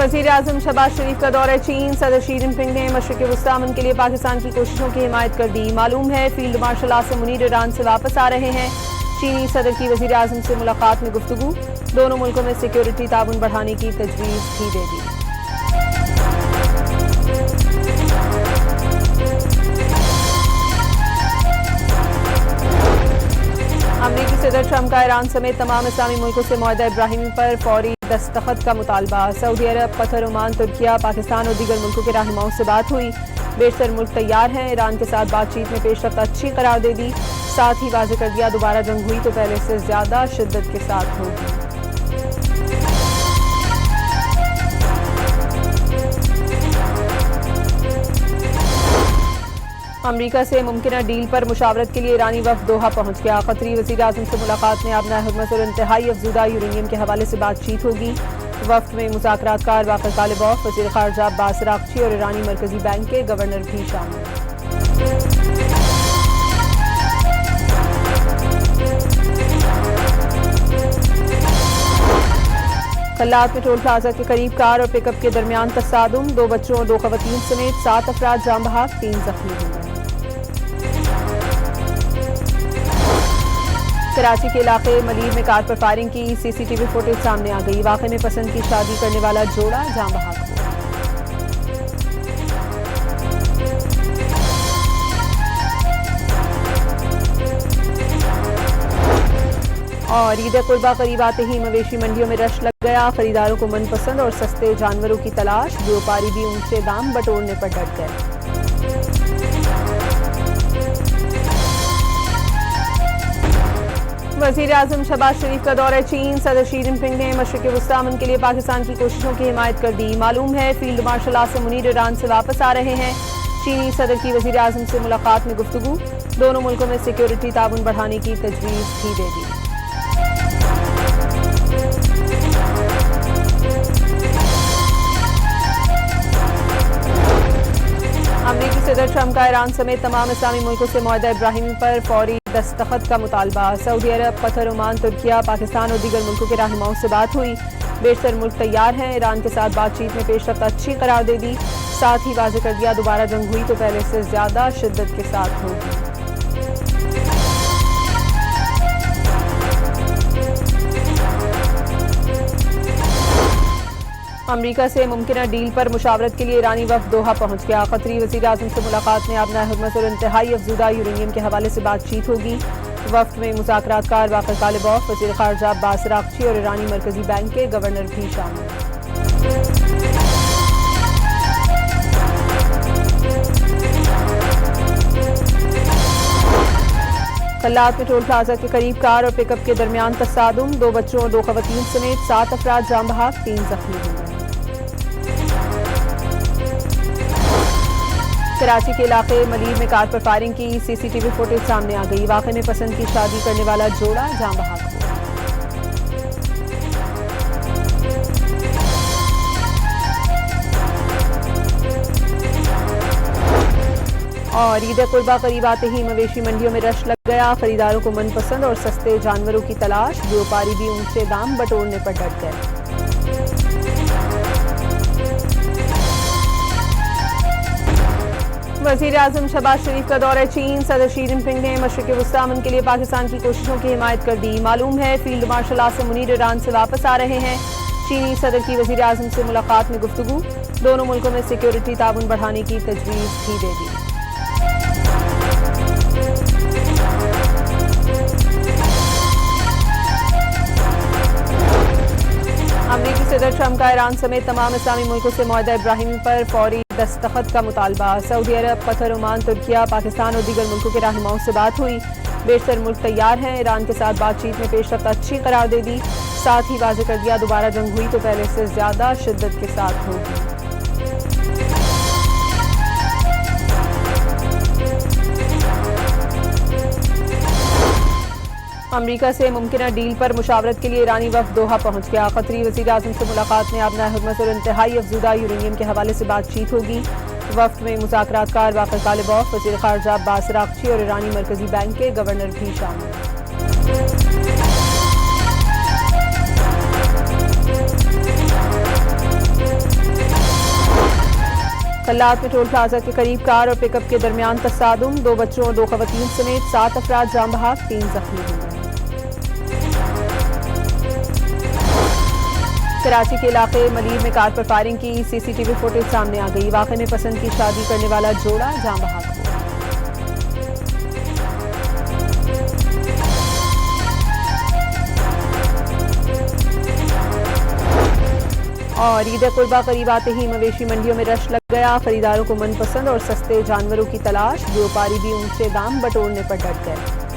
वज़ीर आज़म शहबाज शरीफ का दौरा चीन। सदर शी जिनपिंग ने मशरिक़ वस्ता अमन के लिए पाकिस्तान की कोशिशों की हिमायत कर दी। मालूम है field marshal Asim Munir Iran से वापस आ रहे हैं। चीनी सदर की वज़ीर आज़म से मुलाकात में गुफ्तगू, दोनों मुल्कों में सिक्योरिटी ताउन बढ़ाने की तजवीज़ भी दे दी। अमरीकी सदर ट्रंप का ईरान समेत तमाम इस्लामी मुल्कों से मुआहदा इब्राहिमी पर फौरी दस्तखत का मुतालबा। सऊदी अरब, कतर, ओमान, तुर्किया, पाकिस्तान और दीगर मुल्कों के रहनुमाओं से बात हुई। बेशतर मुल्क तैयार हैं। ईरान के साथ बातचीत में पेशरफ्त अच्छी करार दे दी। साथ ही वाज़ेह कर दिया दोबारा जंग हुई तो पहले से ज्यादा शिद्दत के साथ होगी। अमरीका से मुमकिना डील पर मुशावरत के लिए ईरानी वफ्द दोहा पहुंच गया। कतरी वज़ीर आज़म से मुलाकात में अपना हुकूमत और इंतहाई अफजुदा यूरेनियम के हवाले से बातचीत होगी। वफ्द में मुज़ाकरातकार वाक़िर तालिबाफ, वज़ीर ख़ारजा अब्बास अराग़ची और ईरानी मरकज़ी बैंक के गवर्नर भी शामिल। कल्लात में टोल प्लाजा के करीब कार और पिकअप के दरमियान तसादुम, 2 बच्चों और 2 ख़वातीन समेत 7 अफराद जाम बहक, 3 जख्मी हुए। कराची के इलाके मलीर में कार पर फायरिंग की सीसीटीवी फुटेज सामने आ गई। वाक़े में पसंद की शादी करने वाला जोड़ा जाम बहक हुआ। और ईद कुर्बा करीब आते ही मवेशी मंडियों में रश लग गया। खरीदारों को मनपसंद और सस्ते जानवरों की तलाश, व्यापारी भी ऊंचे दाम बटोरने पर डट गए। वज़ीर आज़म शहबाज शरीफ का दौरा चीन। सदर शी जिनपिंग ने मशरिक़ वस्ता अमन के लिए पाकिस्तान की कोशिशों की हिमायत कर दी। मालूम है field marshal Asim Munir Iran से वापस आ रहे हैं। चीनी सदर की वज़ीर आज़म से मुलाकात में गुफ्तगू, दोनों मुल्कों में सिक्योरिटी ताउन बढ़ाने की तजवीज़ भी दे दी। अमरीकी सदर ट्रंप का ईरान समेत तमाम इस्लामी मुल्कों से मुआहदा इब्राहिमी पर फौरी दस्तखत का मुतालबा। सऊदी अरब, कतर, ओमान, तुर्किया, पाकिस्तान और दीगर मुल्कों के रहनुमाओं से बात हुई। बेशतर मुल्क तैयार हैं। ईरान के साथ बातचीत में पेशरफ्त अच्छी करार दे दी। साथ ही वाज़ेह कर दिया दोबारा जंग हुई तो पहले से ज्यादा शिद्दत के साथ होगी। अमरीका से मुमकिना डील पर मुशावरत के लिए ईरानी वफ्द दोहा पहुंच गया। कतरी वज़ीर आज़म से मुलाकात में अपना हुकूमत और इंतहाई अफजुदा यूरेनियम के हवाले से बातचीत होगी। वफ्द में मुज़ाकरातकार वाक़िर तालिबाफ, वज़ीर ख़ारजा अब्बास अराग़ची और ईरानी मरकज़ी बैंक के गवर्नर भी शामिल। कल्लात में टोल प्लाजा के करीब कार और पिकअप के दरमियान तसादुम, 2 बच्चों और 2 ख़वातीन समेत 7 अफराद जाम बहक, 3 जख्मी हुए। कराची के इलाके मलीर में कार पर फायरिंग की सीसीटीवी फुटेज सामने आ गई। वाक़े में पसंद की शादी करने वाला जोड़ा जाम बहक हुआ। और ईद कुर्बा करीब आते ही मवेशी मंडियों में रश लग गया। खरीदारों को मनपसंद और सस्ते जानवरों की तलाश, व्यापारी भी ऊंचे दाम बटोरने पर डट गए। वज़ीर आज़म शहबाज शरीफ का दौरा चीन। सदर शी जिनपिंग ने मशरिक़ वस्ता अमन के लिए पाकिस्तान की कोशिशों की हिमायत कर दी। मालूम है field marshal Asim Munir Iran से वापस आ रहे हैं। चीनी सदर की वज़ीर आज़म से मुलाकात में गुफ्तगू, दोनों मुल्कों में सिक्योरिटी ताउन बढ़ाने की तजवीज़ भी दे दी। अमरीकी सदर ट्रंप का ईरान समेत तमाम इस्लामी मुल्कों से मुआहदा इब्राहिमी पर फौरी दस्तखत का मुतालबा। सऊदी अरब, कतर, ओमान, तुर्किया, पाकिस्तान और दीगर मुल्कों के रहनुमाओं से बात हुई। बेशतर मुल्क तैयार हैं। ईरान के साथ बातचीत में पेशरफ्त अच्छी करार दे दी। साथ ही वाज़ेह कर दिया दोबारा जंग हुई तो पहले से ज्यादा शिद्दत के साथ होगी। अमरीका से मुमकिना डील पर मुशावरत के लिए ईरानी वफ्द दोहा पहुंच गया। कतरी वज़ीर आज़म से मुलाकात में अपना हुकूमत और इंतहाई अफजुदा यूरेनियम के हवाले से बातचीत होगी। वफ्द में मुज़ाकरातकार वाक़िर तालिबाफ, वज़ीर ख़ारजा अब्बास अराग़ची और ईरानी मरकज़ी बैंक के गवर्नर भी शामिल। कल्लात में टोल प्लाजा के करीब कार और पिकअप के दरमियान तसादुम, 2 बच्चों और 2 खवातीन समेत 7 अफराद जान बहक, 3 जख्मी हुए। कराची के इलाके मलीर में कार पर फायरिंग की सीसीटीवी फुटेज सामने आ गई। वाकई में पसंद की शादी करने वाला जोड़ा जान बहक हुआ। और ईद कुर्बा करीब आते ही मवेशी मंडियों में रश लग गया। खरीदारों को मनपसंद और सस्ते जानवरों की तलाश, व्यापारी भी ऊंचे दाम बटोरने पर डट गए।